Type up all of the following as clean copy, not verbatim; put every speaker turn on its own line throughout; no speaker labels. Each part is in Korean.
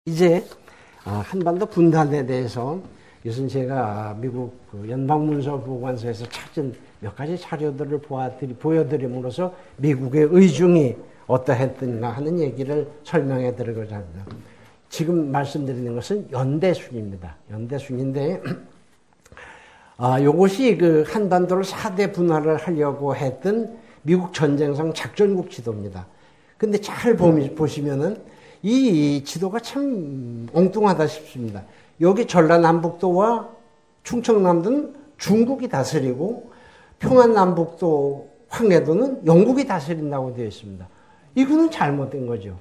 이제 한반도 분단에 대해서 이것은 제가 미국 연방문서보관소에서 찾은 몇 가지 자료들을 보여드림으로써 미국의 의중이 어떠했던가 하는 얘기를 설명해 드리고자 합니다. 지금 말씀드리는 것은 연대순입니다. 연대순인데 이것이 그 한반도를 4대 분할을 하려고 했던 미국 전쟁상 작전국 지도입니다. 근데 잘 보시면은 이 지도가 참 엉뚱하다 싶습니다. 여기 전라남북도와 충청남도는 중국이 다스리고 평안남북도 황해도는 영국이 다스린다고 되어 있습니다. 이거는 잘못된 거죠.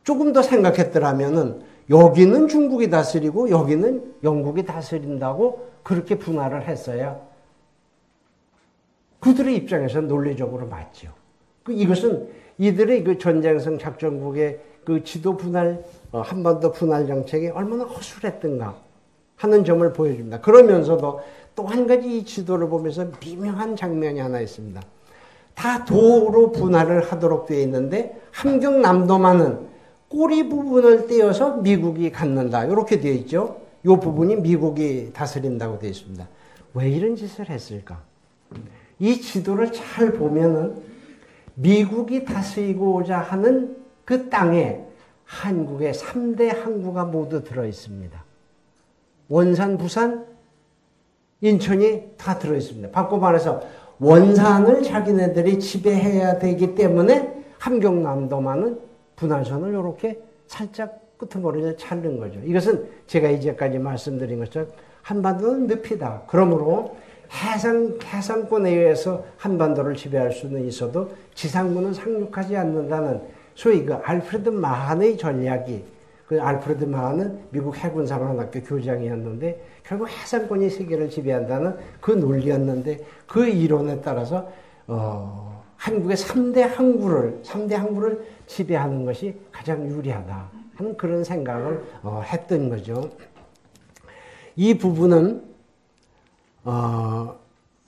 조금 더 생각했더라면은 여기는 중국이 다스리고 여기는 영국이 다스린다고 그렇게 분할을 했어야 그들의 입장에서는 논리적으로 맞죠. 이것은 이들의 그 전쟁성 작전국의 그 지도 분할, 한반도 분할 정책이 얼마나 허술했던가 하는 점을 보여줍니다. 그러면서도 또 한 가지 이 지도를 보면서 미묘한 장면이 하나 있습니다. 다 도로 분할을 하도록 되어 있는데 함경남도만은 꼬리 부분을 떼어서 미국이 갖는다. 이렇게 되어 있죠. 이 부분이 미국이 다스린다고 되어 있습니다. 왜 이런 짓을 했을까? 이 지도를 잘 보면은 미국이 다스리고자 하는 그 땅에 한국의 3대 항구가 모두 들어 있습니다. 원산, 부산, 인천이 다 들어 있습니다. 바꿔 말해서 원산을 자기네들이 지배해야 되기 때문에 함경남도만은 분할선을 이렇게 살짝 끄트머리를 자른 거죠. 이것은 제가 이제까지 말씀드린 것처럼 한반도는 늪이다. 그러므로 해상권에 의해서 한반도를 지배할 수는 있어도 지상부는 상륙하지 않는다는 소위 그 알프레드 마한의 전략이, 그 알프레드 마한은 미국 해군사관학교 교장이었는데 결국 해상권이 세계를 지배한다는 그 논리였는데 그 이론에 따라서 한국의 3대 항구를 지배하는 것이 가장 유리하다 하는 그런 생각을 했던 거죠. 이 부분은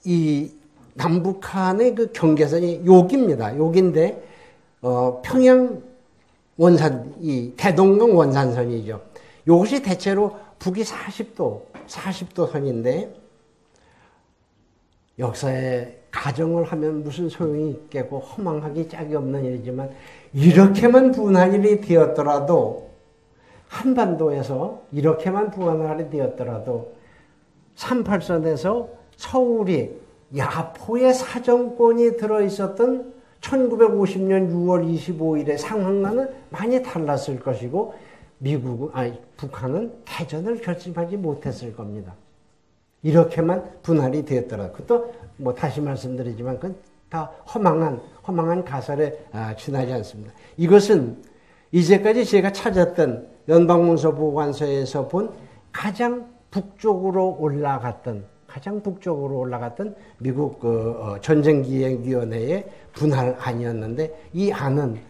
이 남북한의 그 경계선이 여기입니다. 여기인데 평양 원산, 이 대동강 원산선이죠. 이것이 대체로 북위 40도 선인데 역사에 가정을 하면 무슨 소용이 있겠고 허망하기 짝이 없는 일이지만 이렇게만 분할이 되었더라도 한반도에서 이렇게만 분할이 되었더라도 38선에서 서울이 야포의 사정권이 들어있었던 1950년 6월 25일의 상황과는 많이 달랐을 것이고 북한은 대전을 결심하지 못했을 겁니다. 이렇게만 분할이 되었더라도 그것도 뭐 다시 말씀드리지만 그건 다 허망한 가설에 지나지 않습니다. 이것은 이제까지 제가 찾았던 연방문서보관소에서 본 가장 북쪽으로 올라갔던 미국 전쟁기획위원회의 분할안이었는데 이 안은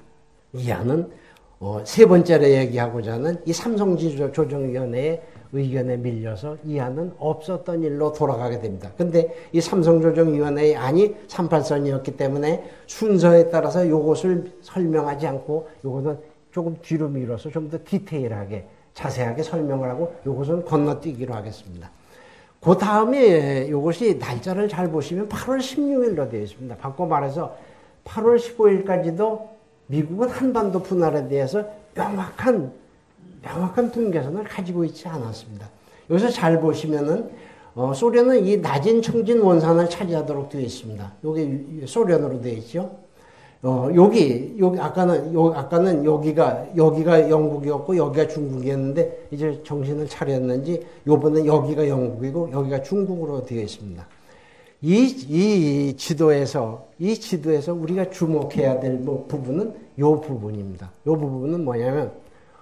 세 번째로 얘기하고자 하는 이 삼성조정위원회의 의견에 밀려서 이 안은 없었던 일로 돌아가게 됩니다. 근데 이 삼성조정위원회의 안이 38선이었기 때문에 순서에 따라서 이것을 설명하지 않고 이것은 조금 뒤로 밀어서 좀 더 디테일하게 자세하게 설명을 하고 이것은 건너뛰기로 하겠습니다. 그 다음에 이것이 날짜를 잘 보시면 8월 16일로 되어 있습니다. 바꿔 말해서 8월 15일까지도 미국은 한반도 분할에 대해서 명확한 분계선을 가지고 있지 않았습니다. 여기서 잘 보시면은 소련은 이 낮은 청진 원산을 차지하도록 되어 있습니다. 여기 소련으로 되어 있죠. 아까는 여기가 영국이었고 여기가 중국이었는데 이제 정신을 차렸는지 요번엔 여기가 영국이고 여기가 중국으로 되어 있습니다. 이 지도에서 우리가 주목해야 될 부분은 요 부분입니다. 요 부분은 뭐냐면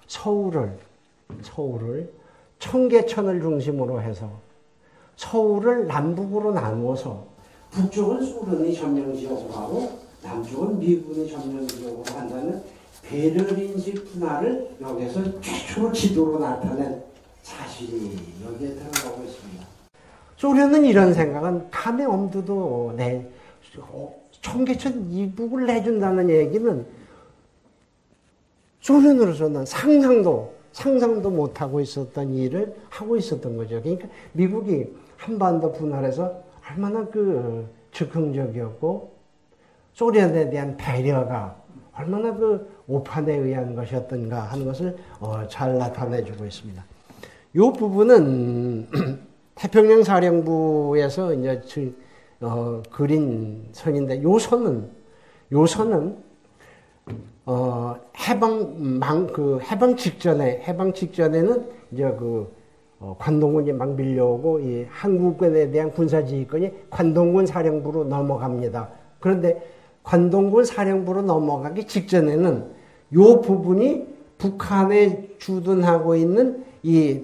서울을 청계천을 중심으로 해서 서울을 남북으로 나누어서 북쪽은 소련이 점령지역으로 하고 남쪽은 미군이 점령지역으로 한다는 배럴인식 분할을 여기서 최초로 지도로 나타낸 사실이 여기에 들어가고 있습니다. 소련은 이런 생각은 감의 엄두도 청계천 이북을 내준다는 얘기는 소련으로서는 상상도 못하고 있었던 일을 하고 있었던 거죠. 그러니까 미국이 한반도 분할에서 얼마나 그 즉흥적이었고 소련에 대한 배려가 얼마나 그 오판에 의한 것이었던가 하는 것을 잘 나타내주고 있습니다. 이 부분은 태평양 사령부에서 이제 그린 선인데 요 선은 해방 직전에는 이제 관동군이 막 밀려오고 이 한국군에 대한 군사지휘권이 관동군 사령부로 넘어갑니다. 그런데 관동군 사령부로 넘어가기 직전에는 요 부분이 북한에 주둔하고 있는 이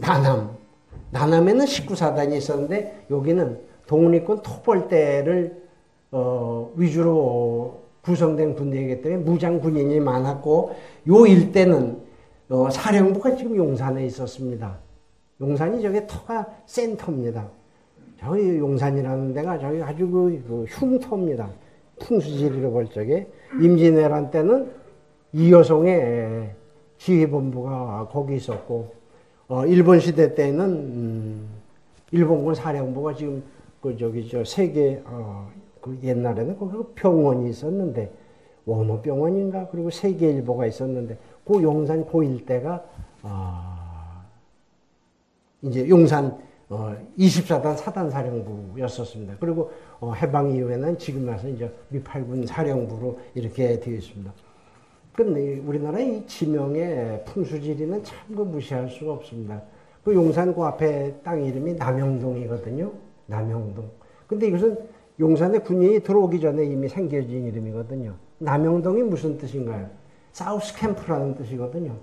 남함에는 19사단이 있었는데 여기는 독립군 토벌대를 위주로 구성된 군대이기 때문에 무장 군인이 많았고 요 일대는 사령부가 지금 용산에 있었습니다. 용산이 저게 터가 센터입니다. 저기 용산이라는 데가 저기 아주 그 흉터입니다. 풍수지리로 볼 적에 임진왜란 때는 이여송의 지휘본부가 거기 있었고 일본 시대 때는 일본군 사령부가 지금 세계 그 옛날에는 거기 병원이 있었는데 원어병원인가 그리고 세계일보가 있었는데 그 용산 그 일대가 이제 용산 24단 사단 사령부였었습니다. 그리고 해방 이후에는 지금 와서 이제 미8군 사령부로 이렇게 되어 있습니다. 근데 우리나라의 이 지명의 풍수지리는 참 무시할 수가 없습니다. 그 용산 그 앞에 땅 이름이 남영동이거든요. 남영동. 근데 이것은 용산에 군인이 들어오기 전에 이미 생겨진 이름이거든요. 남영동이 무슨 뜻인가요? 사우스 캠프라는 뜻이거든요.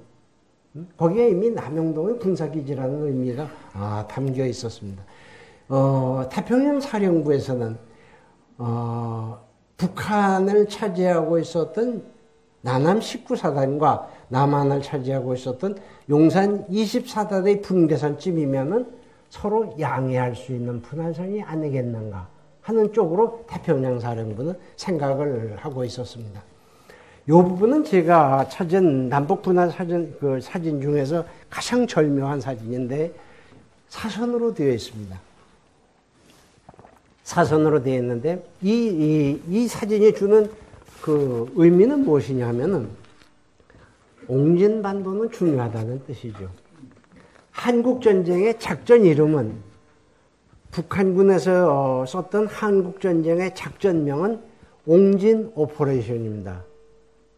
거기에 이미 남영동의 군사기지라는 의미가 담겨 있었습니다. 태평양 사령부에서는 북한을 차지하고 있었던 남한 19사단과 남한을 차지하고 있었던 용산 24단의 분계선쯤이면은 서로 양해할 수 있는 분할선이 아니겠는가 하는 쪽으로 태평양 사령부는 생각을 하고 있었습니다. 이 부분은 제가 찾은 남북 분할 사진 중에서 가장 절묘한 사진인데 사선으로 되어 있습니다. 사선으로 되어 있는데 이 사진이 주는 그 의미는 무엇이냐 하면은 옹진반도는 중요하다는 뜻이죠. 한국전쟁의 작전 이름은 북한군에서 썼던 한국전쟁의 작전명은 옹진 오퍼레이션입니다.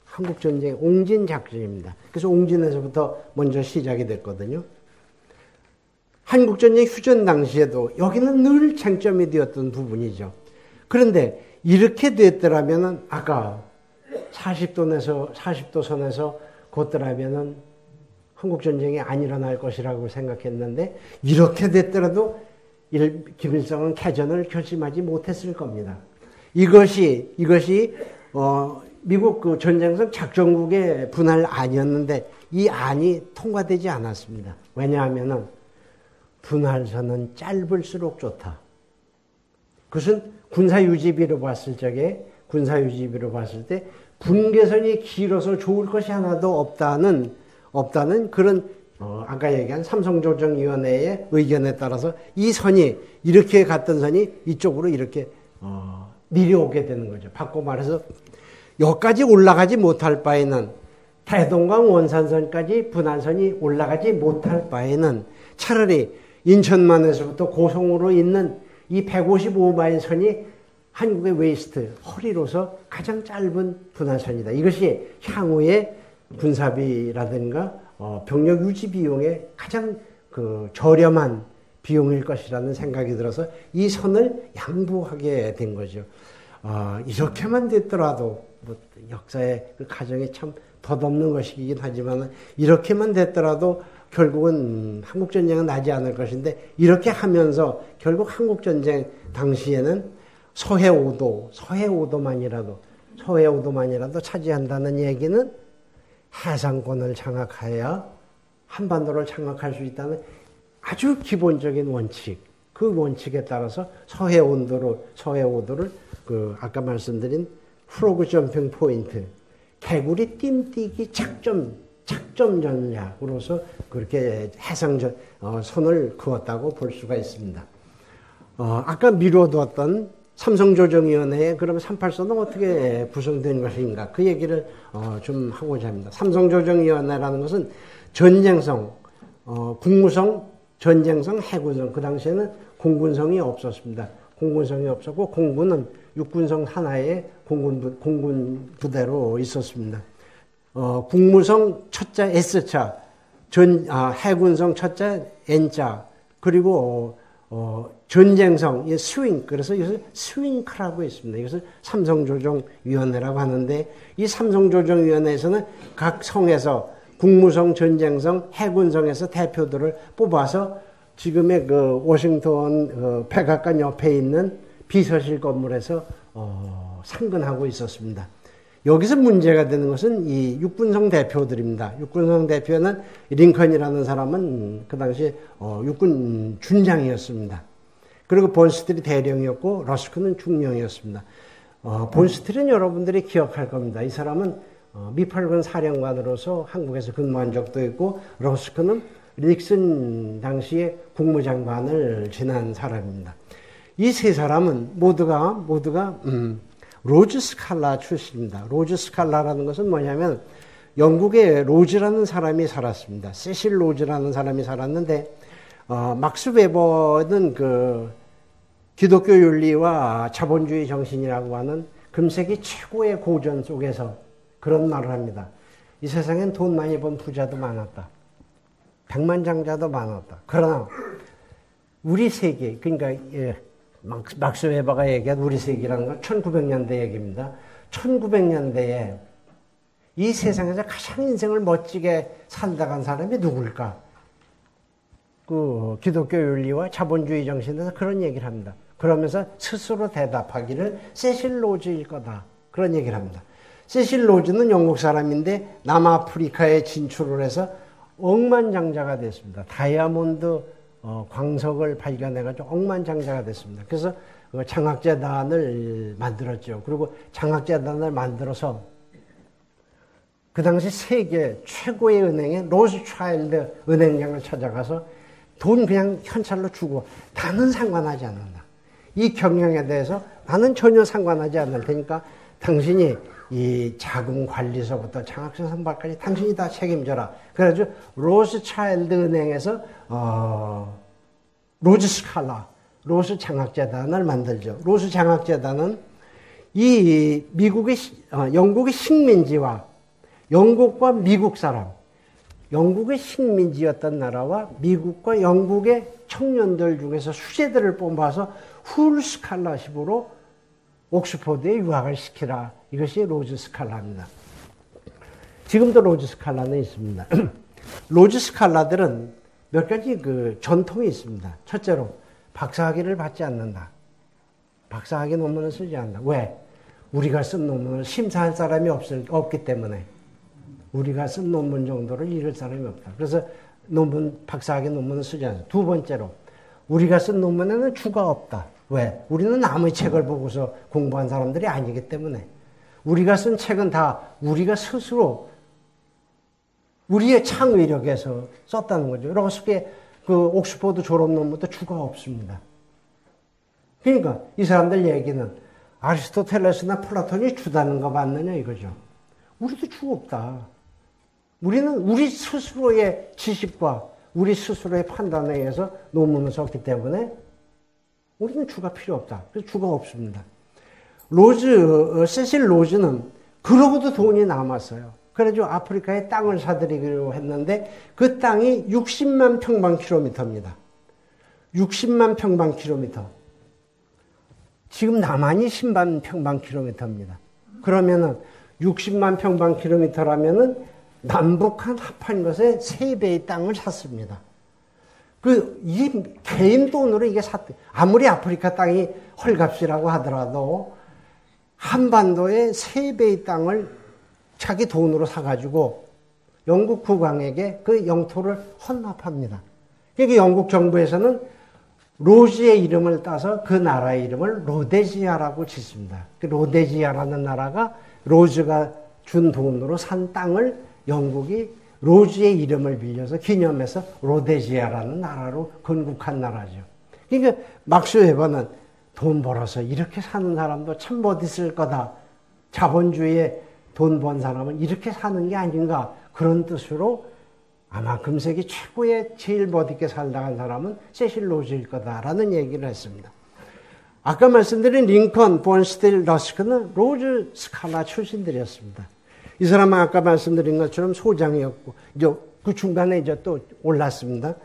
한국전쟁의 옹진 작전입니다. 그래서 옹진에서부터 먼저 시작이 됐거든요. 한국전쟁 휴전 당시에도 여기는 늘 쟁점이 되었던 부분이죠. 그런데 이렇게 됐더라면은 아까 40도 선에서 걷더라면은 한국전쟁이 안 일어날 것이라고 생각했는데 이렇게 됐더라도 김일성은 개전을 결심하지 못했을 겁니다. 이것이 미국 그 전쟁성 작전국의 분할 안이었는데 이 안이 통과되지 않았습니다. 왜냐하면은 분할선은 짧을수록 좋다. 그것은 군사유지비로 봤을 때 분계선이 길어서 좋을 것이 하나도 없다는 그런 아까 얘기한 삼성조정위원회의 의견에 따라서 이 선이 이렇게 갔던 선이 이쪽으로 이렇게 내려오게 되는 거죠. 바꿔 말해서 여기까지 올라가지 못할 바에는 대동강 원산선까지 분할선이 올라가지 못할 바에는 차라리 인천만에서부터 고성으로 있는 이 155마일 선이 한국의 웨이스트, 허리로서 가장 짧은 분할선이다. 이것이 향후의 군사비라든가 병력 유지 비용의 가장 저렴한 비용일 것이라는 생각이 들어서 이 선을 양보하게 된 거죠. 이렇게만 됐더라도 역사의 그 가정이 참 덧없는 것이긴 하지만 이렇게만 됐더라도 결국은 한국전쟁은 나지 않을 것인데 이렇게 하면서 결국 한국전쟁 당시에는 서해오도만이라도 차지한다는 얘기는 해상권을 장악해야 한반도를 장악할 수 있다는 아주 기본적인 원칙, 그 원칙에 따라서 서해오도를 아까 말씀드린 프로그 점핑 포인트, 개구리 띠뛰기 착점 득점 전략으로서 그렇게 선을 그었다고 볼 수가 있습니다. 아까 미뤄두었던 삼성조정위원회에 그러면 3.8선은 어떻게 구성된 것인가 그 얘기를 좀 하고자 합니다. 삼성조정위원회라는 것은 전쟁성, 국무성, 전쟁성, 해군성, 그 당시에는 공군성이 없었습니다. 공군성이 없었고 공군은 육군성 하나의 공군 부대로 있었습니다. 국무성 첫자 S자, 해군성 첫자 N자, 그리고 전쟁성 스윙, 그래서 이것을 스윙크라고 했습니다. 이것을 삼성조정위원회라고 하는데 이 삼성조정위원회에서는 각 성에서 국무성, 전쟁성, 해군성에서 대표들을 뽑아서 지금의 그 워싱턴 백악관 옆에 있는 비서실 건물에서 상근하고 있었습니다. 여기서 문제가 되는 것은 이 육군성 대표들입니다. 육군성 대표는 링컨이라는 사람은 그 당시 육군 준장이었습니다. 그리고 본스틸이 대령이었고 러스크는 중령이었습니다. 본스틸은 여러분들이 기억할 겁니다. 이 사람은 미팔군 사령관으로서 한국에서 근무한 적도 있고 러스크는 닉슨 당시에 국무장관을 지낸 사람입니다. 이 세 사람은 모두가 로즈 스칼라 출신입니다. 로즈 스칼라라는 것은 뭐냐면 영국에 로즈라는 사람이 살았습니다. 세실 로즈라는 사람이 살았는데 막스 웨버는 그 기독교 윤리와 자본주의 정신이라고 하는 금세기 최고의 고전 속에서 그런 말을 합니다. 이 세상엔 돈 많이 번 부자도 많았다. 백만장자도 많았다. 그러나 우리 세계, 그러니까 막스 웨버가 얘기한 우리 세계라는 건 1900년대 얘기입니다. 1900년대에 이 세상에서 가장 인생을 멋지게 살다 간 사람이 누굴까? 그 기독교 윤리와 자본주의 정신에서 그런 얘기를 합니다. 그러면서 스스로 대답하기를 세실 로즈일 거다. 그런 얘기를 합니다. 세실 로즈는 영국 사람인데 남아프리카에 진출을 해서 억만장자가 됐습니다. 다이아몬드 광석을 발견해가지고 억만장자가 됐습니다. 그래서 장학재단을 만들었죠. 그리고 장학재단을 만들어서 그 당시 세계 최고의 은행인 로스차일드 은행장을 찾아가서 돈 그냥 현찰로 주고 나는 상관하지 않는다. 이 경영에 대해서 나는 전혀 상관하지 않을 테니까 당신이 이 자금 관리서부터 장학생 선발까지 당신이 다 책임져라. 그래가지고 로스차일드 은행에서 로즈 스칼라, 로스 장학재단을 만들죠. 로스 장학재단은 이 영국의 식민지와 영국과 미국 사람, 영국의 식민지였던 나라와 미국과 영국의 청년들 중에서 수재들을 뽑아서 훌 스칼라십으로 옥스퍼드에 유학을 시키라. 이것이 로즈 스칼라입니다. 지금도 로즈 스칼라는 있습니다. 로즈 스칼라들은 몇 가지 그 전통이 있습니다. 첫째로 박사학위를 받지 않는다. 박사학위 논문을 쓰지 않는다. 왜? 우리가 쓴 논문을 심사할 사람이 없기 때문에. 우리가 쓴 논문 정도를 읽을 사람이 없다. 그래서 박사학위 논문을 쓰지 않는다. 두 번째로 우리가 쓴 논문에는 주가 없다. 왜? 우리는 남의 책을 보고서 공부한 사람들이 아니기 때문에. 우리가 쓴 책은 다 우리가 스스로 우리의 창의력에서 썼다는 거죠. 러스크의 그 옥스퍼드 졸업 논문도 주가 없습니다. 그러니까 이 사람들 얘기는 아리스토텔레스나 플라톤이 주다는 거 맞느냐 이거죠. 우리도 주 없다. 우리는 우리 스스로의 지식과 우리 스스로의 판단에 의해서 논문을 썼기 때문에 우리는 주가 필요 없다. 그래서 주가 없습니다. 세실 로즈는 그러고도 돈이 남았어요. 그래가지고 아프리카에 땅을 사들이기로 했는데 그 땅이 60만 평방킬로미터입니다. 60만 평방킬로미터. 지금 남한이 10만 평방킬로미터입니다. 그러면은 60만 평방킬로미터라면은 남북한 합한 것의 3배의 땅을 샀습니다. 이 개인 돈으로 이게 아무리 아프리카 땅이 헐값이라고 하더라도 한반도의 3배의 땅을 자기 돈으로 사가지고 영국 국왕에게 그 영토를 헌납합니다. 그러니까 영국 정부에서는 로즈의 이름을 따서 그 나라의 이름을 로데지아라고 짓습니다. 그 로데지아라는 나라가 로즈가 준 돈으로 산 땅을 영국이 로즈의 이름을 빌려서 기념해서 로데지아라는 나라로 건국한 나라죠. 그러니까 막스 웨버는 돈 벌어서 이렇게 사는 사람도 참 멋있을 거다. 자본주의에 돈 번 사람은 이렇게 사는 게 아닌가. 그런 뜻으로 아마 금세기 최고의 제일 멋있게 살다간 사람은 세실 로즈일 거다라는 얘기를 했습니다. 아까 말씀드린 링컨, 본스틸, 러스크는 로즈 스칼라 출신들이었습니다. 이 사람은 아까 말씀드린 것처럼 소장이었고, 이제 그 중간에 이제 또 올랐습니다.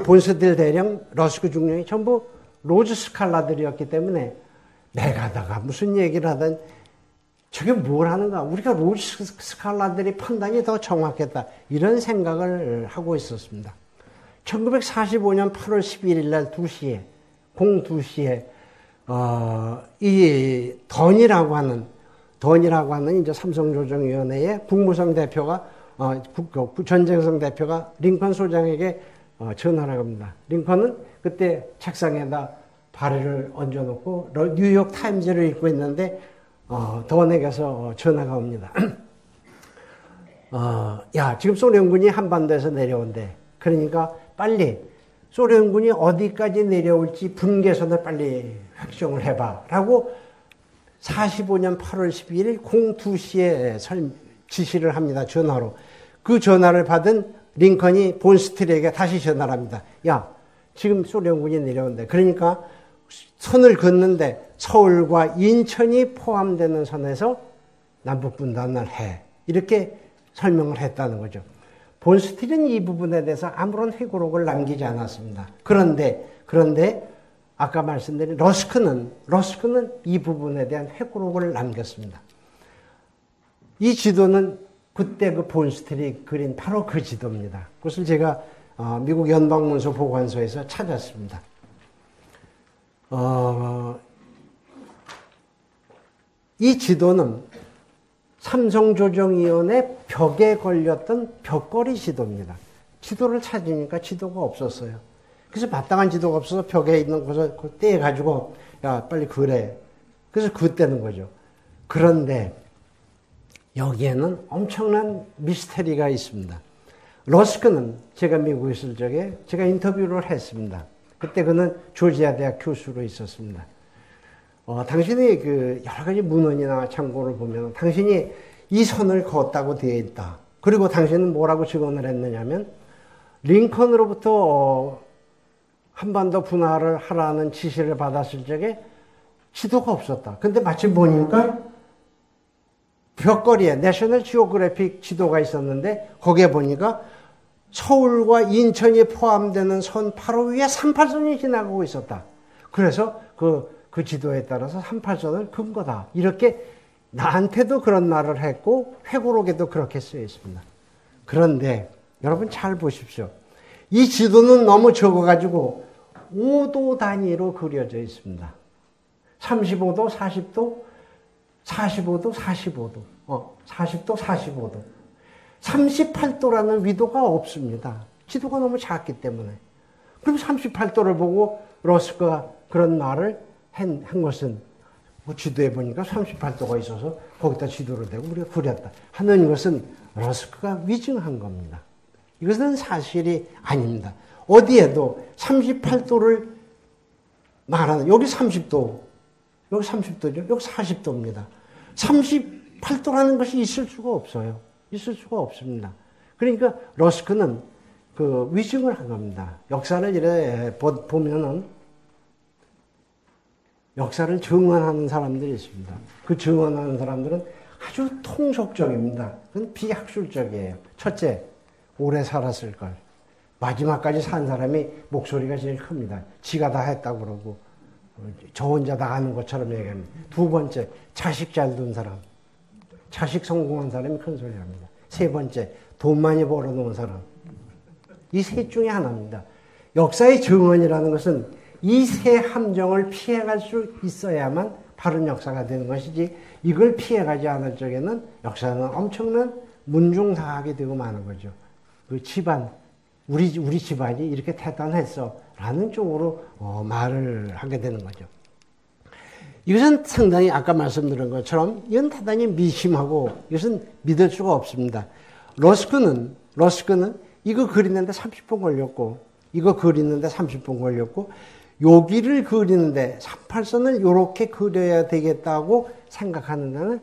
본스틸 대령, 러스크 중령이 전부 로즈 스칼라들이었기 때문에 내가다가 무슨 얘기를 하든 저게 뭘 하는가? 우리가 로즈 스칼라들이 판단이 더 정확했다. 이런 생각을 하고 있었습니다. 1945년 8월 11일 날 2시에, 02시에, 이 던이라고 하는 이제 삼성조정위원회의 국무성 대표가, 전쟁성 대표가 링컨 소장에게 전화를 합니다. 링컨은 그때 책상에다 발을 얹어놓고 뉴욕 타임즈를 읽고 있는데, 던에게서 전화가 옵니다. 야, 지금 소련군이 한반도에서 내려온대. 그러니까 빨리 소련군이 어디까지 내려올지 분계선을 빨리 확정을 해봐. 라고 45년 8월 12일 02시에 지시를 합니다. 전화로. 그 전화를 받은 링컨이 본스틸에게 다시 전화를 합니다. 야, 지금 소련군이 내려온대. 그러니까 선을 긋는데 서울과 인천이 포함되는 선에서 남북분단을 해. 이렇게 설명을 했다는 거죠. 본스틸은 이 부분에 대해서 아무런 회고록을 남기지 않았습니다. 그런데 아까 말씀드린 러스크는 이 부분에 대한 회고록을 남겼습니다. 이 지도는 그때 그 본스틸이 그린 바로 그 지도입니다. 그것을 제가 미국 연방문서 보관소에서 찾았습니다. 이 지도는 삼성조정위원회 벽에 걸렸던 벽걸이 지도입니다. 지도를 찾으니까 지도가 없었어요. 그래서 마땅한 지도가 없어서 벽에 있는 것을 떼가지고 야 빨리 그래. 그래서 긋대는 거죠. 그런데 여기에는 엄청난 미스테리가 있습니다. 러스크는 제가 미국에 있을 적에 제가 인터뷰를 했습니다. 그때 그는 조지아 대학 교수로 있었습니다. 당신이 그 여러 가지 문헌이나 참고를 보면 당신이 이 선을 그었다고 되어 있다. 그리고 당신은 뭐라고 증언을 했느냐면 링컨으로부터 한반도 분할을 하라는 지시를 받았을 적에 지도가 없었다. 근데 마침 보니까 벽걸이에 내셔널 지오그래픽 지도가 있었는데 거기에 보니까 서울과 인천이 포함되는 선 바로 위에 38선이 지나가고 있었다. 그래서 그 지도에 따라서 38선을 긋은 거다. 이렇게 나한테도 그런 말을 했고 회고록에도 그렇게 쓰여 있습니다. 그런데 여러분 잘 보십시오. 이 지도는 너무 적어가지고 5도 단위로 그려져 있습니다. 35도, 40도, 45도, 45도, 40도, 45도. 38도라는 위도가 없습니다. 지도가 너무 작기 때문에. 그럼 38도를 보고 러스크가 그런 말을 한 것은 뭐 지도에 보니까 38도가 있어서 거기다 지도를 대고 우리가 그렸다 하는 것은 러스크가 위증한 겁니다. 이것은 사실이 아닙니다. 어디에도 38도를 말하는 여기 30도, 여기 30도죠. 여기 40도입니다. 38도라는 것이 있을 수가 없어요. 있을 수가 없습니다. 그러니까 러스크는 그 위증을 한 겁니다. 역사를 이래 보면은 역사를 증언하는 사람들이 있습니다. 그 증언하는 사람들은 아주 통속적입니다. 그건 비학술적이에요. 첫째, 오래 살았을 걸. 마지막까지 산 사람이 목소리가 제일 큽니다. 지가 다 했다고 그러고 저 혼자 다 아는 것처럼 얘기합니다. 두 번째, 자식 잘 둔 사람. 자식 성공한 사람이 큰 소리 합니다. 세 번째, 돈 많이 벌어놓은 사람. 이 셋 중에 하나입니다. 역사의 증언이라는 것은 이 세 함정을 피해갈 수 있어야만 바른 역사가 되는 것이지 이걸 피해가지 않을 적에는 역사는 엄청난 문중사학이 되고 마는 거죠. 그 집안, 우리 집안이 이렇게 대단했어 라는 쪽으로 말을 하게 되는 거죠. 이것은 상당히 아까 말씀드린 것처럼 이건 대단히 미심하고 이것은 믿을 수가 없습니다. 러스크는 러스크는 이거 그리는데 30분 걸렸고, 이거 그리는데 30분 걸렸고, 여기를 그리는데 38선을 이렇게 그려야 되겠다고 생각하는 데는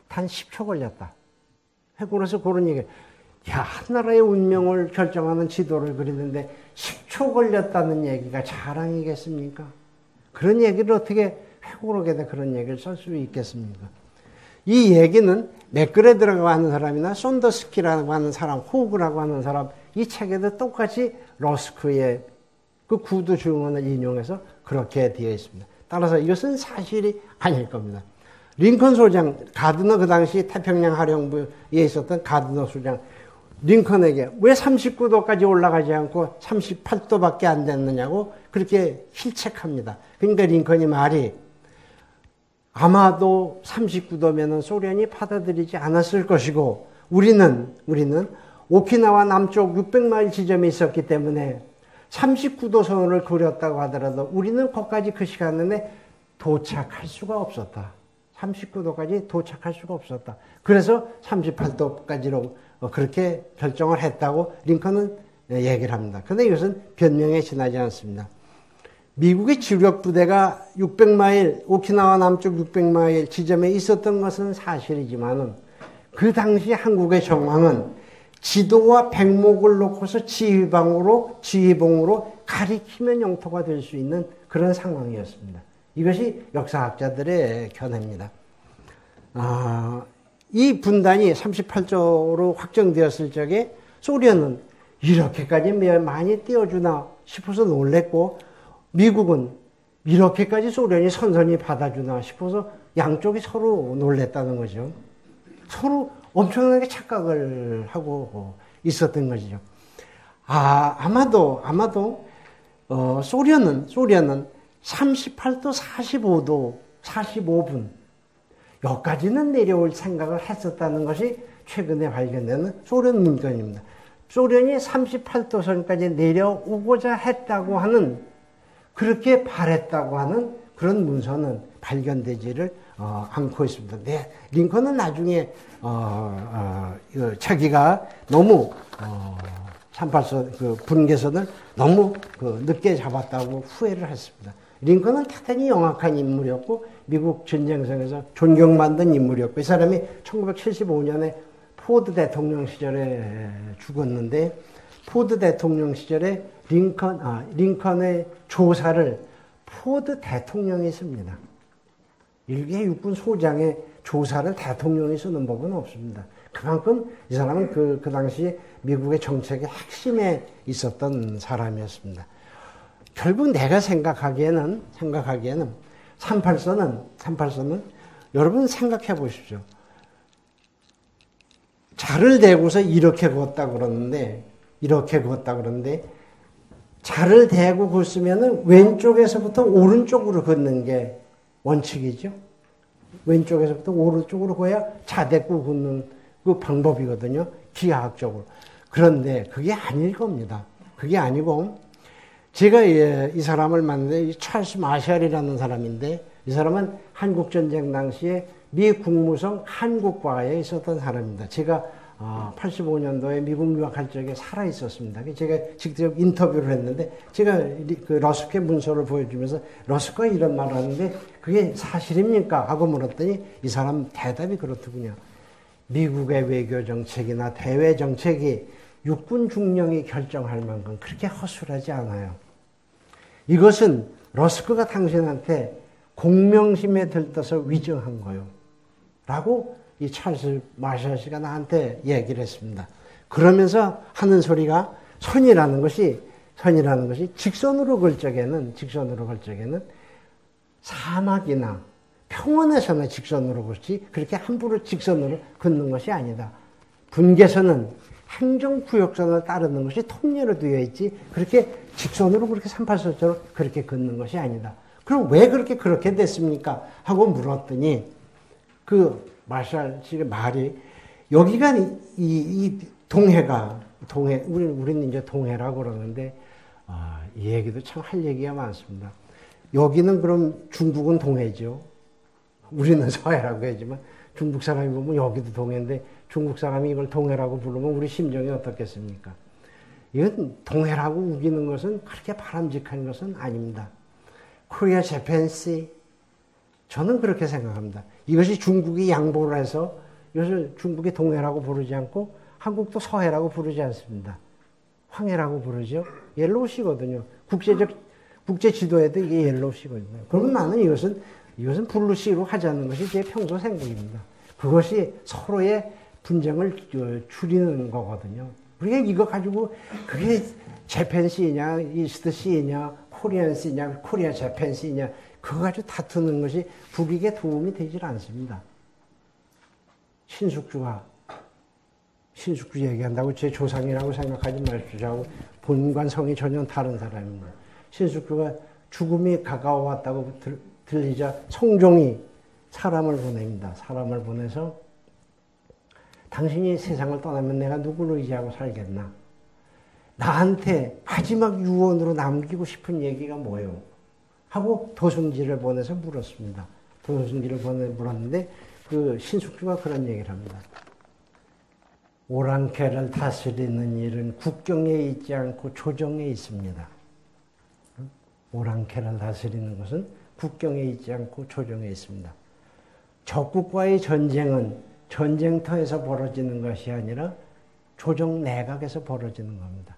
단 10초 걸렸다. 그래서 그런 얘기. 야, 한 나라의 운명을 결정하는 지도를 그리는데 10초 걸렸다는 얘기가 자랑이겠습니까? 그런 얘기를 어떻게 회고록에다 그런 얘기를 쓸 수 있겠습니까? 이 얘기는 맥그레드라고 하는 사람이나 손더스키라고 하는 사람, 호그라고 하는 사람, 이 책에도 똑같이 러스크의 그 구두 증언을 인용해서 그렇게 되어 있습니다. 따라서 이것은 사실이 아닐 겁니다. 링컨 소장, 가드너, 그 당시 태평양 하령부에 있었던 가드너 소장, 링컨에게 왜 39도까지 올라가지 않고 38도밖에 안 됐느냐고 그렇게 실책합니다. 그러니까 링컨이 말이 아마도 39도면은 소련이 받아들이지 않았을 것이고 우리는 오키나와 남쪽 600마일 지점에 있었기 때문에 39도 선을 그렸다고 하더라도 우리는 거기까지 그 시간 내에 도착할 수가 없었다. 39도까지 도착할 수가 없었다. 그래서 38도까지로 그렇게 결정을 했다고 링컨은 얘기를 합니다. 그런데 이것은 변명에 지나지 않습니다. 미국의 주력 부대가 600마일, 오키나와 남쪽 600마일 지점에 있었던 것은 사실이지만 그 당시 한국의 정황은 지도와 백목을 놓고서 지휘봉으로 가리키면 영토가 될 수 있는 그런 상황이었습니다. 이것이 역사학자들의 견해입니다. 이 분단이 38조로 확정되었을 적에 소련은 이렇게까지 많이 띄워주나 싶어서 놀랬고 미국은 이렇게까지 소련이 선선히 받아주나 싶어서 양쪽이 서로 놀랬다는 거죠. 서로 엄청나게 착각을 하고 있었던 것이죠. 아마도 소련은 38도 45분 여기까지는 내려올 생각을 했었다는 것이 최근에 발견되는 소련 문건입니다. 소련이 38도 선까지 내려오고자 했다고 하는 그렇게 바랬다고 하는 그런 문서는 발견되지를 않고 있습니다. 네, 링컨은 나중에 자기가 너무 38선 그 분계선을 너무 늦게 잡았다고 후회를 했습니다. 링컨은 대단히 영악한 인물이었고 미국 전쟁성에서 존경받는 인물이었고 이 사람이 1975년에 포드 대통령 시절에 죽었는데 포드 대통령 시절에 링컨의 조사를 포드 대통령이 씁니다. 일개 육군 소장의 조사를 대통령이 쓰는 법은 없습니다. 그만큼 이 사람은 그 당시에 미국의 정책의 핵심에 있었던 사람이었습니다. 결국 내가 생각하기에는 38선은 여러분 생각해 보십시오. 자를 대고서 이렇게 걷다 그러는데 자를 대고 걷으면은 왼쪽에서부터 오른쪽으로 걷는 게 원칙이죠. 왼쪽에서부터 오른쪽으로 걷어야 자 대고 걷는 그 방법이거든요. 기하학적으로. 그런데 그게 아닐 겁니다. 그게 아니고 제가 이 사람을 만났는데 찰스 마샬이라는 사람인데 이 사람은 한국전쟁 당시에 미 국무성 한국과에 있었던 사람입니다. 제가 85년도에 미국 유학할 적에 살아 있었습니다. 제가 직접 인터뷰를 했는데 제가 그 러스크의 문서를 보여주면서 러스크가 이런 말을 하는데 그게 사실입니까? 하고 물었더니 이 사람 대답이 그렇더군요. 미국의 외교 정책이나 대외 정책이 육군 중령이 결정할 만큼 그렇게 허술하지 않아요. 이것은 러스크가 당신한테 공명심에 들떠서 위증한 거요. 라고 이 찰스 마샬 씨가 나한테 얘기를 했습니다. 그러면서 하는 소리가 선이라는 것이 직선으로 걸 적에는 사막이나 평원에서는 직선으로 걷지 그렇게 함부로 직선으로 걷는 것이 아니다. 분계선은 행정구역선을 따르는 것이 통례로 되어 있지 그렇게 직선으로 그렇게 38선처럼 그렇게 걷는 것이 아니다. 그럼 왜 그렇게 됐습니까? 하고 물었더니 그 마샬 씨의 말이 여기가 이 동해가 우리는 이제 동해라고 그러는데 이 얘기도 참 할 얘기가 많습니다. 여기는 그럼 중국은 동해죠. 우리는 서해라고 하지만 중국 사람이 보면 여기도 동해인데 중국 사람이 이걸 동해라고 부르면 우리 심정이 어떻겠습니까? 이건 동해라고 우기는 것은 그렇게 바람직한 것은 아닙니다. 코리아 재팬시 저는 그렇게 생각합니다. 이것이 중국이 양보를 해서 이것을 중국이 동해라고 부르지 않고 한국도 서해라고 부르지 않습니다. 황해라고 부르죠. 옐로우시거든요. 국제 지도에도 이게 옐로우시거든요. 그러면 나는 이것은 블루시로 하자는 것이 제 평소 생각입니다. 그것이 서로의 분쟁을 줄이는 거거든요. 우리가 이거 가지고 그게 재팬시냐, 이스트시냐, 코리안시냐, 코리아 재팬시냐 그거 가지고 다투는 것이 북익에 도움이 되질 않습니다. 신숙주 얘기한다고 제 조상이라고 생각하지 마십시오. 저하고 본관성이 전혀 다른 사람입니다. 신숙주가 죽음이 가까워왔다고 들리자 성종이 사람을 보냅니다. 사람을 보내서 당신이 세상을 떠나면 내가 누구를 의지하고 살겠나? 나한테 마지막 유언으로 남기고 싶은 얘기가 뭐예요? 하고 도승지를 보내서 물었습니다. 도승지를 물었는데 그 신숙주가 그런 얘기를 합니다. 오랑캐를 다스리는 일은 국경에 있지 않고 조정에 있습니다. 오랑캐를 다스리는 것은 국경에 있지 않고 조정에 있습니다. 적국과의 전쟁은 전쟁터에서 벌어지는 것이 아니라 조정 내각에서 벌어지는 겁니다.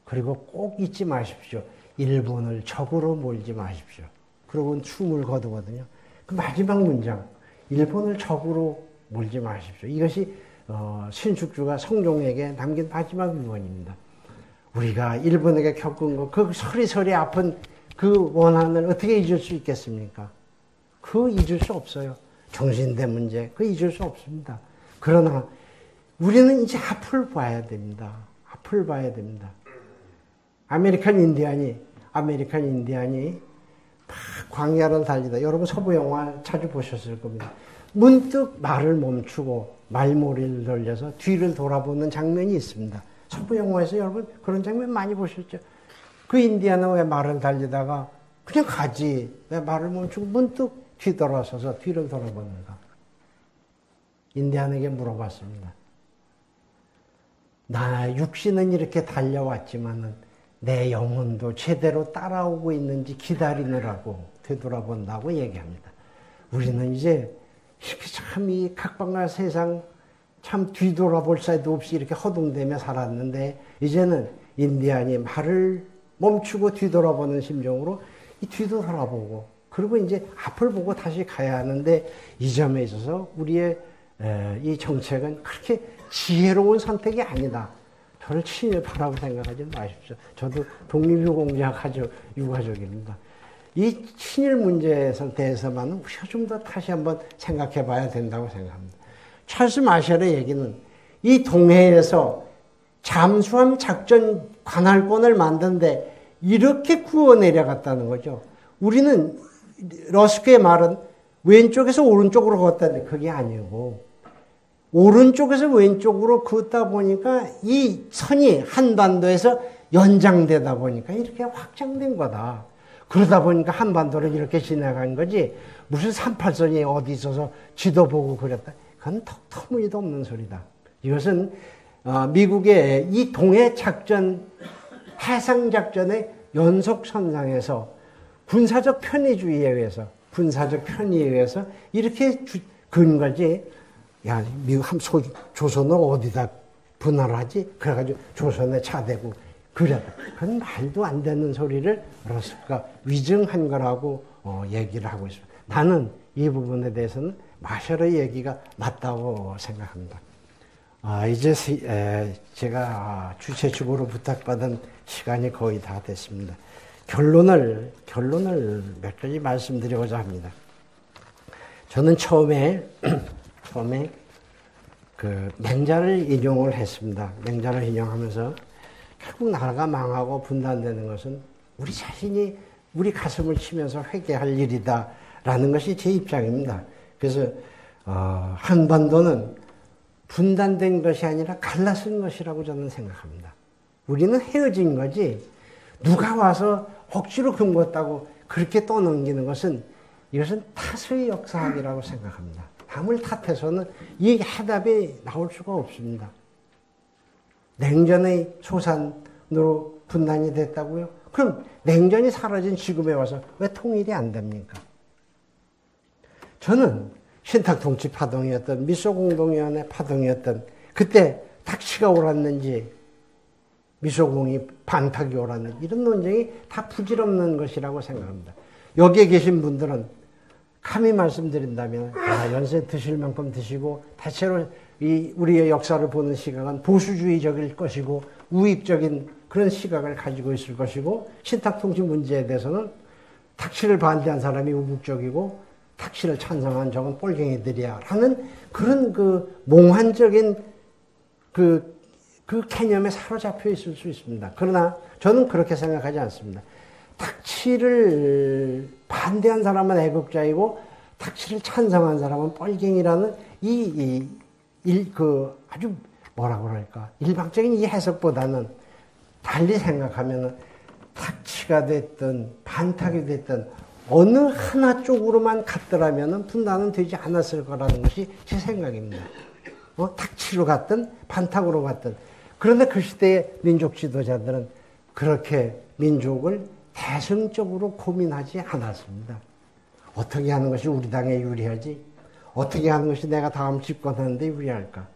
그리고 꼭 잊지 마십시오. 일본을 적으로 몰지 마십시오. 그러고는 춤을 거두거든요. 그 마지막 문장, 일본을 적으로 몰지 마십시오. 이것이 신숙주가 성종에게 남긴 마지막 유언입니다. 우리가 일본에게 겪은 것, 그 서리서리 아픈 그 원한을 어떻게 잊을 수 있겠습니까? 그거 잊을 수 없어요. 정신대 문제, 그거 잊을 수 없습니다. 그러나 우리는 이제 앞을 봐야 됩니다. 앞을 봐야 됩니다. 아메리칸 인디안이 막 광야를 달리다. 여러분 서부 영화 자주 보셨을 겁니다. 문득 말을 멈추고 말머리를 돌려서 뒤를 돌아보는 장면이 있습니다. 서부 영화에서 여러분 그런 장면 많이 보셨죠? 그 인디안은 왜 말을 달리다가 그냥 가지. 왜 말을 멈추고 문득 뒤돌아서서 뒤를 돌아보는가? 인디안에게 물어봤습니다. 나 육신은 이렇게 달려왔지만은 내 영혼도 제대로 따라오고 있는지 기다리느라고 되돌아본다고 얘기합니다. 우리는 이제 이렇게 참 이 각방과 세상 참 뒤돌아볼 사이도 없이 이렇게 허둥대며 살았는데 이제는 인디안이 말을 멈추고 뒤돌아보는 심정으로 이 뒤도 돌아보고 그리고 이제 앞을 보고 다시 가야 하는데 이 점에 있어서 우리의 이 정책은 그렇게 지혜로운 선택이 아니다. 저를 친일파라고 생각하지 마십시오. 저도 독립유공자 유가족입니다. 이 친일 문제에 대해서만 우리가 좀 더 다시 한번 생각해 봐야 된다고 생각합니다. 찰스 마셜의 얘기는 이 동해에서 잠수함 작전 관할권을 만드는데 이렇게 구워 내려갔다는 거죠. 우리는 러스크의 말은 왼쪽에서 오른쪽으로 걷다는데 그게 아니고 오른쪽에서 왼쪽으로 걷다 보니까 이 선이 한반도에서 연장되다 보니까 이렇게 확장된 거다. 그러다 보니까 한반도를 이렇게 지나간 거지 무슨 38선이 어디 있어서 지도 보고 그랬다. 그건 터무니도 없는 소리다. 이것은 미국의 이 동해 작전, 해상 작전의 연속선상에서 군사적 편의주의에 의해서 이렇게 근 거지. 야, 미국 조선을 어디다 분할하지? 그래가지고 조선에 차대고 그랬다. 그건 말도 안 되는 소리를 러스크가 위증한 거라고 얘기를 하고 있습니다. 나는 이 부분에 대해서는 마셜의 얘기가 맞다고 생각합니다. 이제 제가 주최측으로 부탁받은 시간이 거의 다 됐습니다. 결론을 몇 가지 말씀드리고자 합니다. 저는 처음에 그 맹자를 인용을 했습니다. 맹자를 인용하면서 결국 나라가 망하고 분단되는 것은 우리 자신이 우리 가슴을 치면서 회개할 일이다라는 것이 제 입장입니다. 그래서 한반도는 분단된 것이 아니라 갈라진 것이라고 저는 생각합니다. 우리는 헤어진 거지 누가 와서 억지로 금었다고 그렇게 떠넘기는 것은 이것은 타수의 역사학이라고 생각합니다. 남을 탓해서는 이 해답이 나올 수가 없습니다. 냉전의 소산으로 분단이 됐다고요? 그럼 냉전이 사라진 지금에 와서 왜 통일이 안 됩니까? 저는 신탁통치 파동이었던 미소공동위원회 파동이었던 그때 탁치가 옳았는지 미소공이 반탁이 옳았는지 이런 논쟁이 다 부질없는 것이라고 생각합니다. 여기에 계신 분들은 감히 말씀드린다면 연세 드실 만큼 드시고 대체로 우리의 역사를 보는 시각은 보수주의적일 것이고 우익적인 그런 시각을 가지고 있을 것이고 신탁통치 문제에 대해서는 탁치를 반대한 사람이 우국적이고 탁치를 찬성한 적은 꼴갱이들이야 라는 그런 그 몽환적인 그 개념에 사로잡혀 있을 수 있습니다. 그러나 저는 그렇게 생각하지 않습니다. 탁치를 반대한 사람은 애국자이고 탁치를 찬성한 사람은 뻘갱이라는 아주 뭐라고 그럴까 일방적인 이 해석보다는 달리 생각하면 탁치가 됐든 반탁이 됐든 어느 하나 쪽으로만 갔더라면 분단은 되지 않았을 거라는 것이 제 생각입니다. 탁치로 갔든 반탁으로 갔든. 그런데 그 시대의 민족 지도자들은 그렇게 민족을 대승적으로 고민하지 않았습니다. 어떻게 하는 것이 우리 당에 유리하지? 어떻게 하는 것이 내가 다음 집권하는데 유리할까?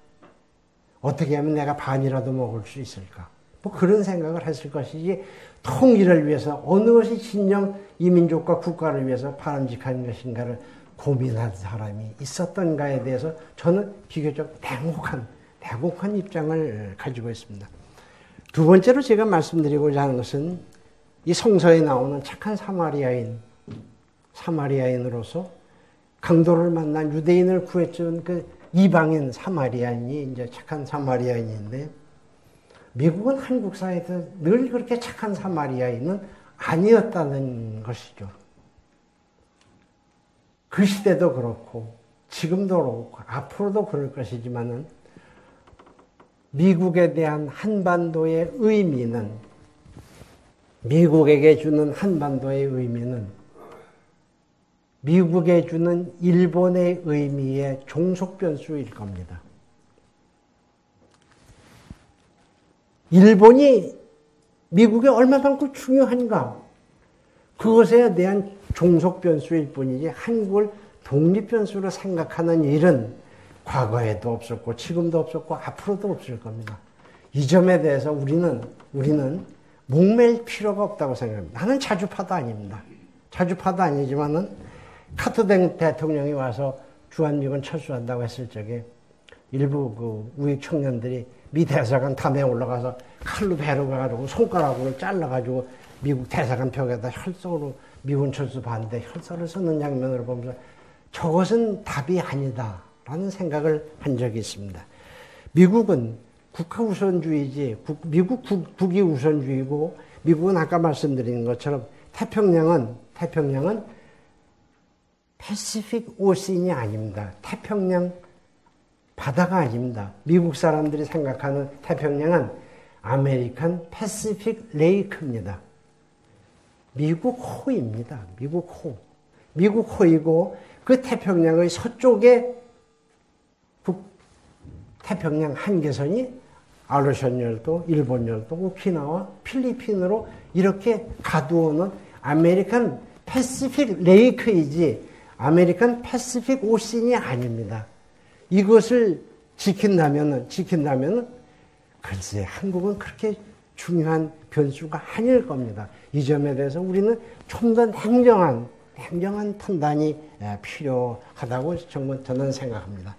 어떻게 하면 내가 반이라도 먹을 수 있을까? 뭐 그런 생각을 했을 것이지 통일을 위해서 어느 것이 진정 이 민족과 국가를 위해서 바람직한 것인가를 고민한 사람이 있었던가에 대해서 저는 비교적 냉혹한 입장을 가지고 있습니다. 두 번째로 제가 말씀드리고자 하는 것은 이 성서에 나오는 착한 사마리아인으로서 강도를 만난 유대인을 구해준 그 이방인 사마리아인이 이제 착한 사마리아인인데 미국은 한국 사회에서 늘 그렇게 착한 사마리아인은 아니었다는 것이죠. 그 시대도 그렇고 지금도 그렇고 앞으로도 그럴 것이지만은 미국에 대한 한반도의 의미는 미국에게 주는 한반도의 의미는 미국에 주는 일본의 의미의 종속변수일 겁니다. 일본이 미국에 얼마만큼 중요한가? 그것에 대한 종속변수일 뿐이지 한국을 독립변수로 생각하는 일은 과거에도 없었고 지금도 없었고 앞으로도 없을 겁니다. 이 점에 대해서 우리는 목맬 필요가 없다고 생각합니다. 나는 자주파도 아닙니다. 자주파도 아니지만은 카트등 대통령이 와서 주한미군 철수한다고 했을 적에 일부 그 우익 청년들이 미 대사관 담에 올라가서 칼로 배로 가가지고 손가락으로 잘라가지고 미국 대사관 벽에다 혈서로 미군 철수 반대 혈서를 쓰는 장면을 보면서 저것은 답이 아니다라는 생각을 한 적이 있습니다. 미국은 국가 우선주의지, 국이 우선주의고 미국은 아까 말씀드린 것처럼 태평양은 패시픽 오션이 아닙니다. 태평양 바다가 아닙니다. 미국 사람들이 생각하는 태평양은 아메리칸 패시픽 레이크입니다. 미국 호입니다. 미국 호이고 그 태평양의 서쪽에 태평양 한계선이 아르션 열도, 일본 열도, 오키나와, 필리핀으로 이렇게 가두어놓은 아메리칸 패시픽 레이크이지 아메리칸 패시픽 오션이 아닙니다. 이것을 지킨다면은 글쎄 한국은 그렇게 중요한 변수가 아닐 겁니다. 이 점에 대해서 우리는 좀 더 냉정한 판단이 필요하다고 저는 생각합니다.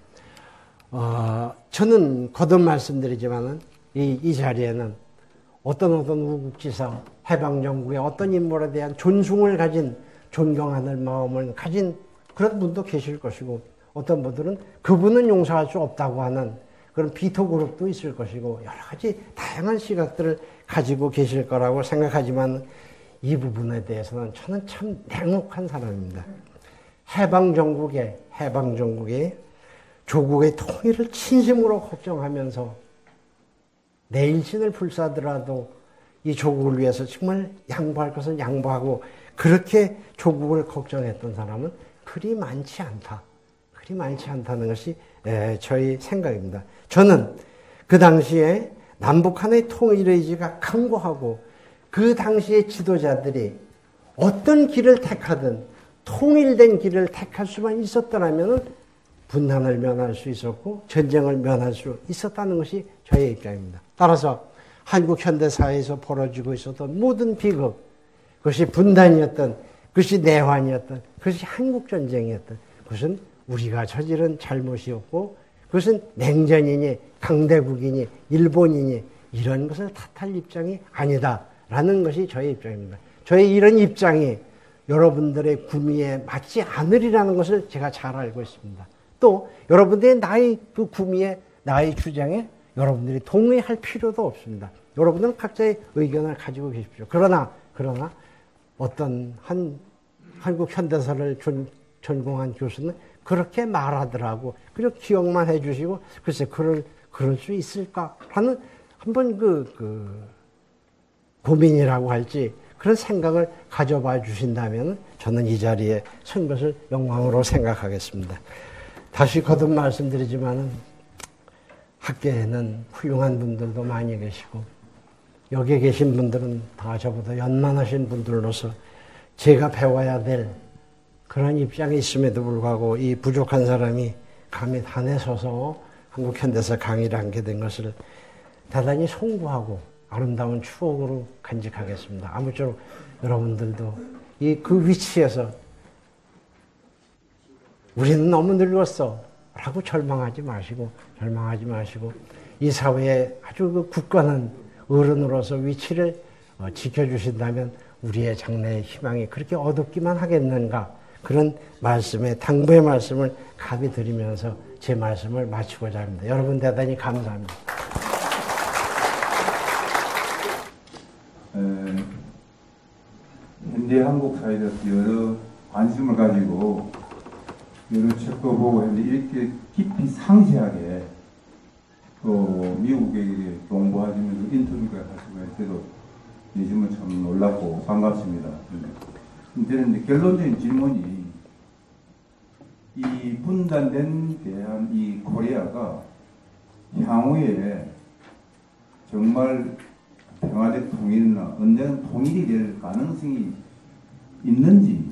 저는 거듭 말씀드리지만은 이 자리에는 어떤 우국지사, 해방정국의 어떤 인물에 대한 존경하는 마음을 가진 그런 분도 계실 것이고 어떤 분들은 그분은 용서할 수 없다고 하는 그런 비토 그룹도 있을 것이고 여러 가지 다양한 시각들을 가지고 계실 거라고 생각하지만 이 부분에 대해서는 저는 참 냉혹한 사람입니다. 해방정국의 조국의 통일을 진심으로 걱정하면서 내 일신을 불사하더라도 이 조국을 위해서 정말 양보할 것은 양보하고 그렇게 조국을 걱정했던 사람은 그리 많지 않다. 그리 많지 않다는 것이 저희 생각입니다. 저는 그 당시에 남북한의 통일 의지가 강고하고 그 당시의 지도자들이 어떤 길을 택하든 통일된 길을 택할 수만 있었더라면 분단을 면할 수 있었고 전쟁을 면할 수 있었다는 것이 저의 입장입니다. 따라서 한국 현대사회에서 벌어지고 있었던 모든 비극, 그것이 분단이었던, 그것이 내환이었던, 그것이 한국전쟁이었던, 그것은 우리가 저지른 잘못이었고 그것은 냉전이니 강대국이니 일본이니 이런 것을 탓할 입장이 아니다라는 것이 저의 입장입니다. 저의 이런 입장이 여러분들의 구미에 맞지 않으리라는 것을 제가 잘 알고 있습니다. 또 여러분들의 나의 그 구미에 나의 주장에 여러분들이 동의할 필요도 없습니다. 여러분들은 각자의 의견을 가지고 계십시오. 그러나 어떤 한국 현대사를 전공한 교수는 그렇게 말하더라고. 그리고 기억만 해주시고 글쎄 그럴 수 있을까 하는 한번 고민이라고 할지 그런 생각을 가져봐 주신다면 저는 이 자리에 선 것을 영광으로 생각하겠습니다. 다시 거듭 말씀드리지만은 학계에는 훌륭한 분들도 많이 계시고 여기에 계신 분들은 다 저보다 연만하신 분들로서 제가 배워야 될 그런 입장이 있음에도 불구하고 이 부족한 사람이 감히 단에 서서 한국 현대사 강의를 하게 된 것을 대단히 송구하고 아름다운 추억으로 간직하겠습니다. 아무쪼록 여러분들도 그 위치에서 우리는 너무 늙었어 라고 절망하지 마시고 이 사회에 아주 굳건한 어른으로서 위치를 지켜주신다면 우리의 장래의 희망이 그렇게 어둡기만 하겠는가, 그런 말씀에 당부의 말씀을 감히 드리면서 제 말씀을 마치고자 합니다. 여러분 대단히 감사합니다.
현대 한국 사회에 대해서 여러 관심을 가지고 여러 책도 보고 했는데 이렇게 깊이 상세하게 또 미국에 공부하시면서 인터뷰가 하시고 할 때도 내시면 참 놀랍고 반갑습니다. 저는 결론적인 질문이 이 분단된 대한 이 코리아가 향후에 정말 평화적 통일이나 언젠가 통일이 될 가능성이 있는지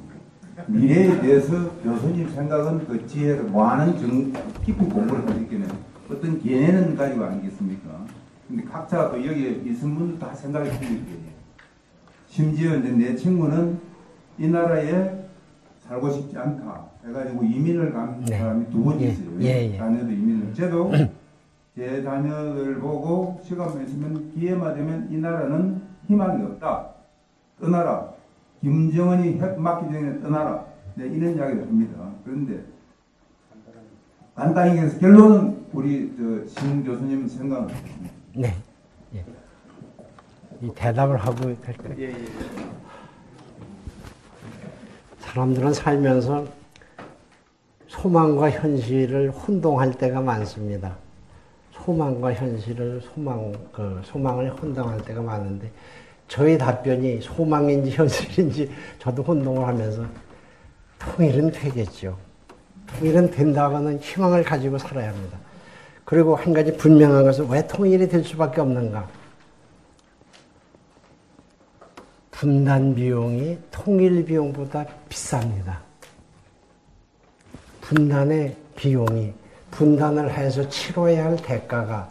미래에 대해서 교수님 생각은 그 지혜를 많은 깊은 공부를 하셨겠네요. 어떤 개념은 가지고 아니겠습니까? 근데 각자 또 여기에 있은 분들 다 생각이 틀릴 거예요. 심지어 이제 내 친구는 이 나라에 살고 싶지 않다 해가지고 이민을 간 사람이 두 번 있어요. 자녀도 이민을. 저도 제 자녀를 보고 시간만 있으면 기회만 되면 이 나라는 희망이 없다. 떠나라. 김정은이 핵 맞기 전에 떠나라. 네, 이런 이야기를 합니다. 그런데 간단히 해서 결론은 우리 신 교수님 생각은 어떻습니까?
네. 예. 이 대답을 하고 할까요?
예.
사람들은 살면서 소망과 현실을 혼동할 때가 많습니다. 소망과 현실을 소망을 혼동할 때가 많은데 저의 답변이 소망인지 현실인지 저도 혼동을 하면서 통일은 되겠죠. 통일은 된다고는 희망을 가지고 살아야 합니다. 그리고 한 가지 분명한 것은 왜 통일이 될 수밖에 없는가? 분단 비용이 통일 비용보다 비쌉니다. 분단의 비용이, 분단을 해서 치러야 할 대가가,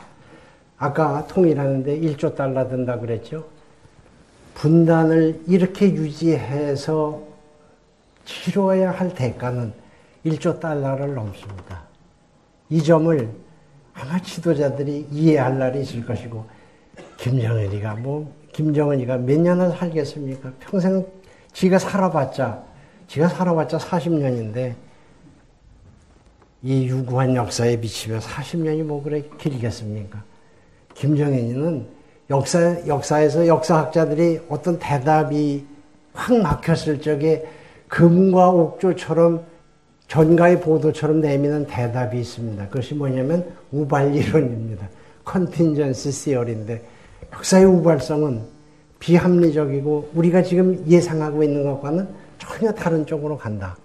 아까 통일하는데 1조 달러 든다고 그랬죠? 분단을 이렇게 유지해서 치러야 할 대가는 1조 달러를 넘습니다. 이 점을 아마 지도자들이 이해할 날이 있을 것이고, 김정은이가 몇 년을 살겠습니까? 평생 지가 살아봤자 40년인데 이 유구한 역사에 비치면 40년이 뭐 그래 길겠습니까? 김정은이는 역사에서 역사학자들이 어떤 대답이 확 막혔을 적에 금과 옥조처럼 전가의 보도처럼 내미는 대답이 있습니다. 그것이 뭐냐면 우발이론입니다. 컨틴전시 시어리인데 역사의 우발성은 비합리적이고 우리가 지금 예상하고 있는 것과는 전혀 다른 쪽으로 간다.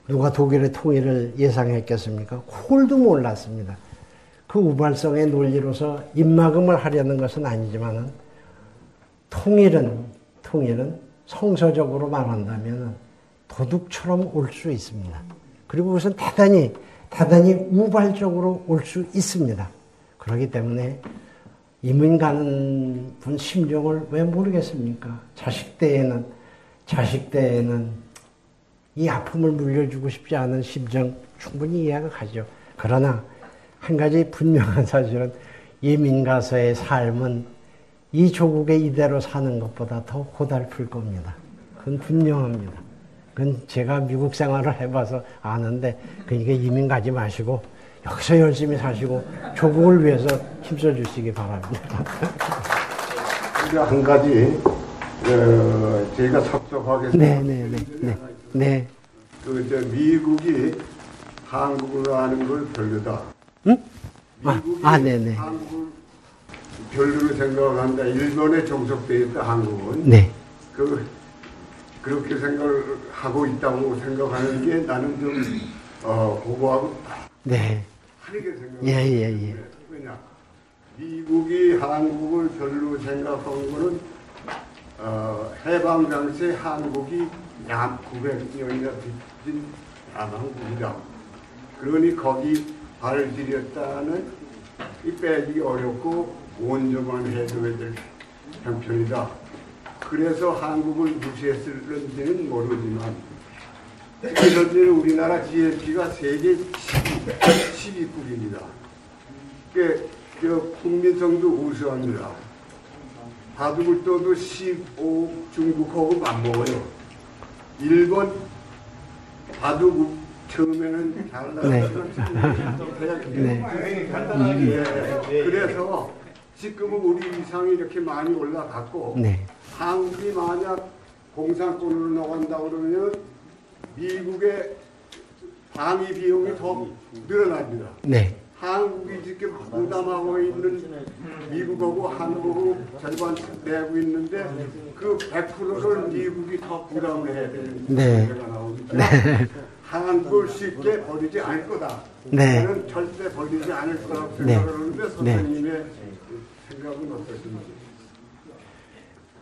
누가 독일의 통일을 예상했겠습니까? 콜도 몰랐습니다. 그 우발성의 논리로서 입막음을 하려는 것은 아니지만 통일은 성서적으로 말한다면 도둑처럼 올 수 있습니다. 그리고 그것은 대단히 우발적으로 올 수 있습니다. 그렇기 때문에 이민 가는 분 심정을 왜 모르겠습니까? 자식 때에는 이 아픔을 물려주고 싶지 않은 심정 충분히 이해가 가죠. 그러나 한 가지 분명한 사실은 이민가서의 삶은 이 조국에 이대로 사는 것보다 더 고달플 겁니다. 그건 분명합니다. 그건 제가 미국 생활을 해봐서 아는데, 그러니까 이민 가지 마시고 여기서 열심히 사시고 조국을 위해서 힘써 주시기 바랍니다.
한 가지 저희가 섭섭하겠습니다.
네.
미국이 한국으로 하는 걸 별로다.
응?
미국이 한국을 별로로 생각한다. 일본에 종속되어 있다 한국은.
네.
그렇게 생각하고 있다고 생각하는 게 나는 좀 고고하고
네.
다르게 생각합니다.
예.
왜냐? 미국이 한국을 별로 생각한 거는 해방 당시에 한국이 약 900년이나 빚진 남한국이다. 그러니 거기 발을 들였다는 이 빼기 어렵고 원조만 해줘야 될 형편이다. 그래서 한국을 무시했을는지는 모르지만 현재 우리나라 GNP가 세계 10위국입니다. 국민성도 우수합니다. 바둑을떠도 15 중국하고 맞먹어요. 일본 바둑 처음에는 잘 나갔지만 그래서 지금은 우리 위상이 이렇게 많이 올라갔고 한국이 만약 공산권으로 나간다 그러면 미국의 방위 비용이 더 늘어납니다. 한국이 지금 부담하고 있는 미국하고 한국하고 절반 내고 있는데 그 100%를 미국이 더 부담을 해야 되는 문제가 나오니까 한국을 쉽게 버리지 않을 거다. 저는 절대 버리지 않을 거라고 생각을 하는데 선생님의 생각은 어떠신지?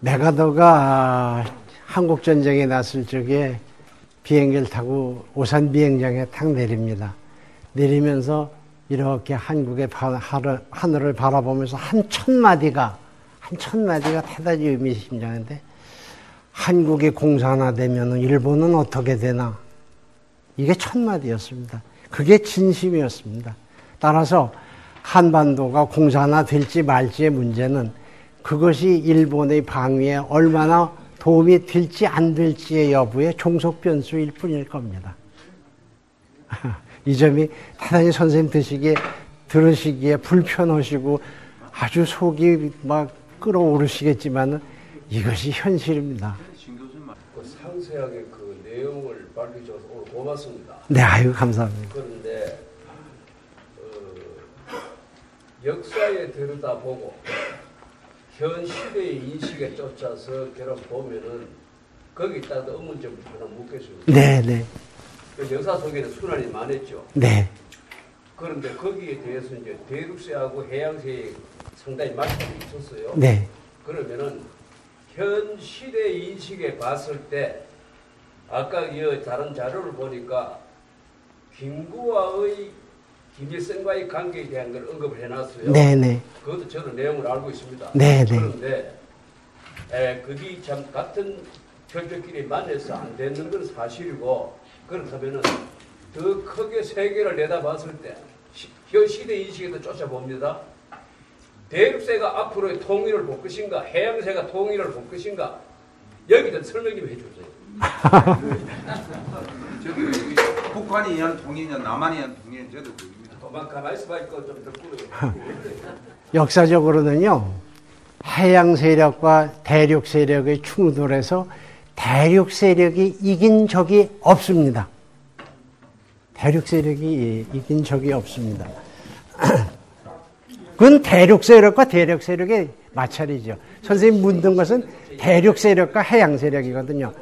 메가더가 한국전쟁에 났을 적에 비행기를 타고 오산 비행장에 탁 내립니다. 내리면서 이렇게 한국의 하늘을 바라보면서 한 천마디가 대단히 의미심장한데, 한국이 공산화되면 일본은 어떻게 되나? 이게 천마디였습니다. 그게 진심이었습니다. 따라서 한반도가 공산화될지 말지의 문제는 그것이 일본의 방위에 얼마나 도움이 될지 안 될지의 여부의 종속 변수일 뿐일 겁니다. 이 점이 대단히 선생님 들으시기에 불편하시고 아주 속이 막 끓어오르시겠지만 이것이 현실입니다.
상세하게 그 내용을 밝혀주셔서 오늘 고맙습니다.
네, 아유 감사합니다.
그런데 역사에 들여다보고 현 시대의 인식에 쫓아서 결혼 보면은 거기 따라 의문점 하나 묻겠습니다.
네.
그 역사 속에는 순환이 많았죠.
네.
그런데 거기에 대해서 이제 대륙세하고 해양세에 상당히 말씀이 있었어요.
네.
그러면은 현 시대 인식에 봤을 때 아까 이 다른 자료를 보니까 김구와의 김일성과의 관계에 대한 걸 언급을 해놨어요.
네네.
그것도 저는 내용을 알고 있습니다.
네네.
그런데 그게 참 같은 결적끼리 만나서 안 되는 건 사실이고, 그렇다면은 더 크게 세계를 내다봤을 때 현 시대 인식에도 쫓아봅니다. 대륙세가 앞으로의 통일을 볼 것인가, 해양세가 통일을 볼 것인가, 여기 좀 설명 좀 해주세요.
저기 북한이 위한 통일이냐 남한이 위한 통일이냐 저도 모릅니다.
가만히 있어봐니까 좀 듣고요.
역사적으로는요, 해양 세력과 대륙 세력의 충돌에서 대륙 세력이 이긴 적이 없습니다. 대륙 세력이 이긴 적이 없습니다. 그건 대륙 세력과 대륙 세력의 마찰이죠. 선생님 묻는 것은 대륙 세력과 해양 세력이거든요.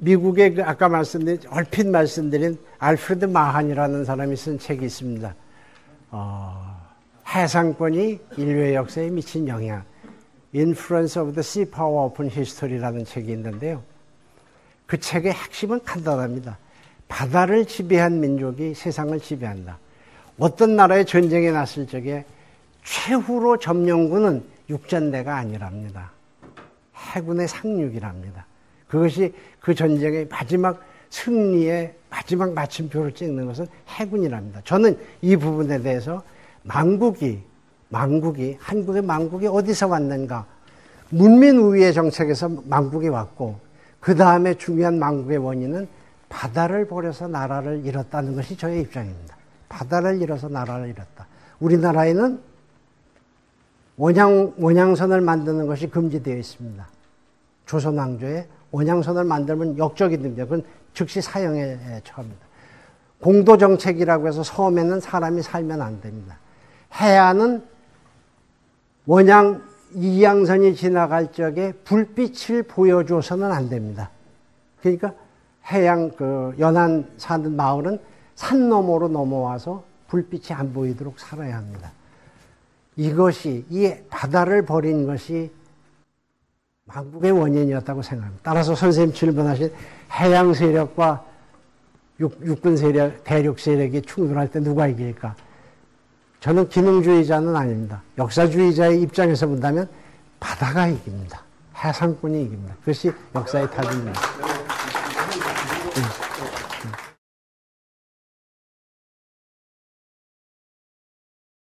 미국의 아까 얼핏 말씀드린 알프레드 마한이라는 사람이 쓴 책이 있습니다. 해상권이 인류의 역사에 미친 영향, Influence of the Sea Power Upon History라는 책이 있는데요. 그 책의 핵심은 간단합니다. 바다를 지배한 민족이 세상을 지배한다. 어떤 나라의 전쟁이 났을 적에 최후로 점령군은 육전대가 아니랍니다. 해군의 상륙이랍니다. 그것이 그 전쟁의 마지막 승리의 마지막 마침표를 찍는 것은 해군이랍니다. 저는 이 부분에 대해서 한국의 망국이 어디서 왔는가? 문민 우위의 정책에서 망국이 왔고, 그 다음에 중요한 망국의 원인은 바다를 버려서 나라를 잃었다는 것이 저의 입장입니다. 바다를 잃어서 나라를 잃었다. 우리나라에는 원양선을 만드는 것이 금지되어 있습니다. 조선 왕조에 원양선을 만들면 역적이 됩니다. 그건 즉시 사형에 처합니다. 공도정책이라고 해서 섬에는 사람이 살면 안 됩니다. 해안은 원양 이양선이 지나갈 적에 불빛을 보여줘서는 안 됩니다. 그러니까 해양 연안 사는 마을은 산 너머로 넘어와서 불빛이 안 보이도록 살아야 합니다. 이것이 이 바다를 버린 것이 망국의 원인이었다고 생각합니다. 따라서 선생님 질문하신 해양 세력과 육군 세력, 대륙 세력이 충돌할 때 누가 이길까? 저는 기능주의자는 아닙니다. 역사주의자의 입장에서 본다면 바다가 이깁니다. 해상권이 이깁니다. 그것이 역사의 타입입니다.